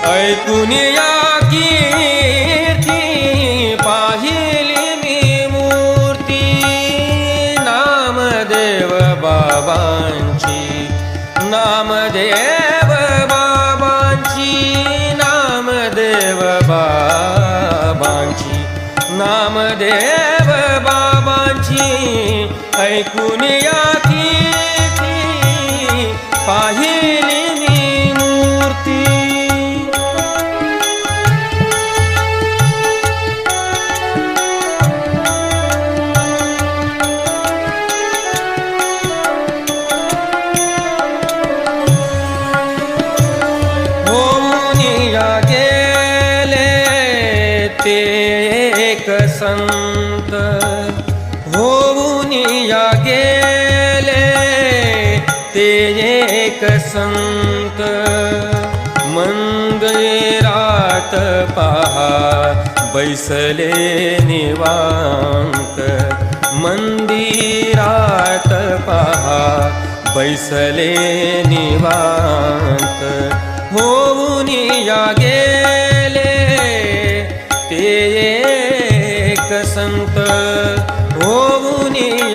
ऐकून या कीर्ती पाहिली मी मूर्ती नामदेव बाबांची नामदेव बाबांची नामदेव बाबांची नामदेव बाबांची ऐकून या कीर्ती पाहिली मी मूर्ती एक संत होऊन या गेले ते एक संत मंदिरात पहा बैसले निवांत मंदिरात पहा बैसले निवांत होऊन या गेले ते एक संत होऊन